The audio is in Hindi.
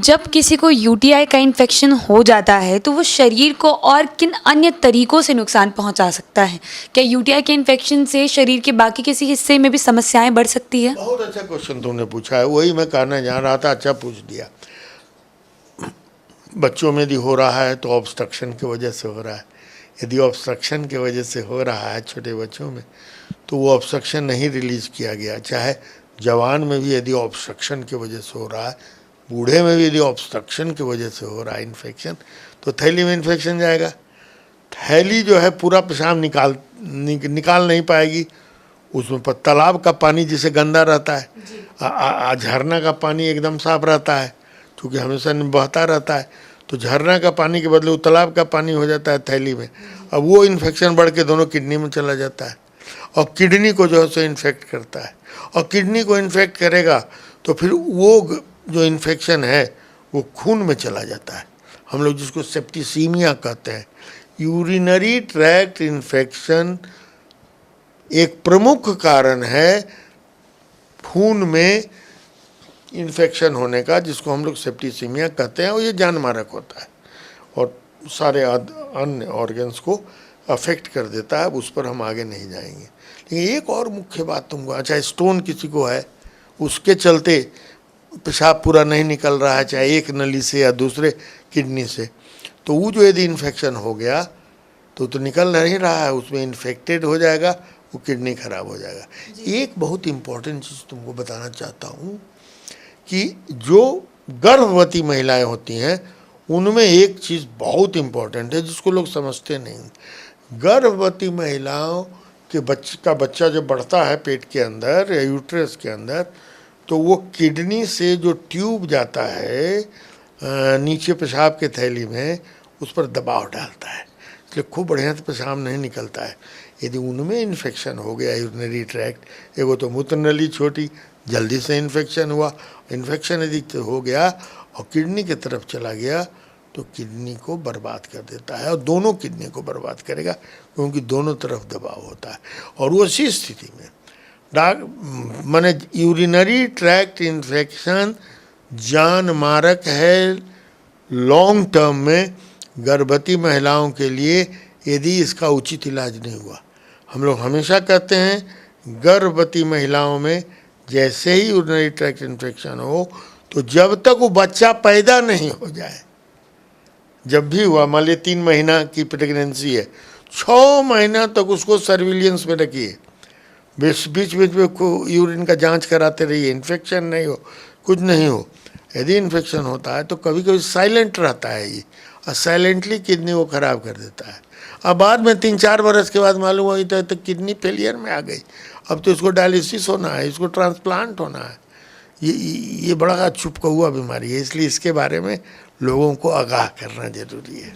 जब किसी को यूटीआई का इन्फेक्शन हो जाता है तो वो शरीर को और किन अन्य तरीकों से नुकसान पहुंचा सकता है? क्या यूटीआई के इन्फेक्शन से शरीर के बाकी किसी हिस्से में भी समस्याएं बढ़ सकती है? बहुत अच्छा क्वेश्चन तुमने पूछा है, वही मैं कहना जा रहा था, अच्छा पूछ दिया। बच्चों में यदि हो रहा है तो ऑब्स्ट्रक्शन की वजह से हो रहा है। यदि ऑब्स्ट्रक्शन की वजह से हो रहा है छोटे बच्चों में, तो वो ऑब्स्ट्रक्शन नहीं रिलीज किया गया। चाहे जवान में भी यदि ऑब्स्ट्रक्शन की वजह से हो रहा है, बूढ़े में भी यदि ऑब्स्ट्रक्शन की वजह से हो रहा है इन्फेक्शन, तो थैली में इन्फेक्शन जाएगा। थैली जो है पूरा पेशाब निकाल नहीं पाएगी। उसमें तालाब का पानी जिसे गंदा रहता है, झरना का पानी एकदम साफ रहता है क्योंकि हमेशा बहता रहता है, तो झरना का पानी के बदले वो तालाब का पानी हो जाता है थैली में। अब वो इन्फेक्शन बढ़ के दोनों किडनी में चला जाता है और किडनी को जो है सो इन्फेक्ट करता है, और किडनी को इन्फेक्ट करेगा तो फिर वो जो इन्फेक्शन है वो खून में चला जाता है। हम लोग जिसको सेप्टिसीमिया कहते हैं, यूरिनरी ट्रैक्ट इन्फेक्शन एक प्रमुख कारण है खून में इन्फेक्शन होने का, जिसको हम लोग सेप्टिसीमिया कहते हैं, और ये जानमारक होता है और सारे अन्य ऑर्गन्स को अफेक्ट कर देता है। उस पर हम आगे नहीं जाएंगे। लेकिन एक और मुख्य बात तुमको, अच्छा स्टोन किसी को है, उसके चलते पेशाब पूरा नहीं निकल रहा है, चाहे एक नली से या दूसरे किडनी से, तो वो जो यदि इन्फेक्शन हो गया तो निकल नहीं रहा है, उसमें इन्फेक्टेड हो जाएगा, वो किडनी खराब हो जाएगा। एक बहुत इम्पोर्टेंट चीज़ तुमको बताना चाहता हूँ कि जो गर्भवती महिलाएं होती हैं उनमें एक चीज़ बहुत इम्पोर्टेंट है जिसको लोग समझते नहीं। गर्भवती महिलाओं के बच्चा जब बढ़ता है पेट के अंदर या यूट्रस के अंदर, तो वो किडनी से जो ट्यूब जाता है नीचे पेशाब के थैली में, उस पर दबाव डालता है, इसलिए खूब बढ़िया से पेशाब नहीं निकलता है। यदि उनमें इन्फेक्शन हो गया यूरिनरी ट्रैक्ट, एगो तो मूत्र नली छोटी, जल्दी से इन्फेक्शन हुआ, इन्फेक्शन यदि हो गया और किडनी की तरफ चला गया तो किडनी को बर्बाद कर देता है, और दोनों किडनी को बर्बाद करेगा क्योंकि दोनों तरफ दबाव होता है। और उसी स्थिति में माने यूरिनरी ट्रैक्ट इन्फेक्शन जान मारक है लॉन्ग टर्म में गर्भवती महिलाओं के लिए, यदि इसका उचित इलाज नहीं हुआ। हम लोग हमेशा कहते हैं गर्भवती महिलाओं में जैसे ही यूरिनरी ट्रैक्ट इन्फेक्शन हो, तो जब तक वो बच्चा पैदा नहीं हो जाए, जब भी हुआ, मान लीजिए 3 महीना की प्रेगनेंसी है, 6 महीना तक उसको सर्विलियंस में रखिए, बीच में यूरिन का जांच कराते रहिए, इन्फेक्शन नहीं हो, कुछ नहीं हो। यदि इन्फेक्शन होता है तो कभी कभी साइलेंट रहता है ये, और साइलेंटली किडनी को ख़राब कर देता है। अब बाद में 3-4 बरस के बाद मालूम हुआ तो किडनी फेलियर में आ गई, अब तो इसको डायलिसिस होना है, इसको ट्रांसप्लांट होना है। ये बड़ा छुपकहुआ बीमारी है, इसलिए इसके बारे में लोगों को आगाह करना जरूरी है।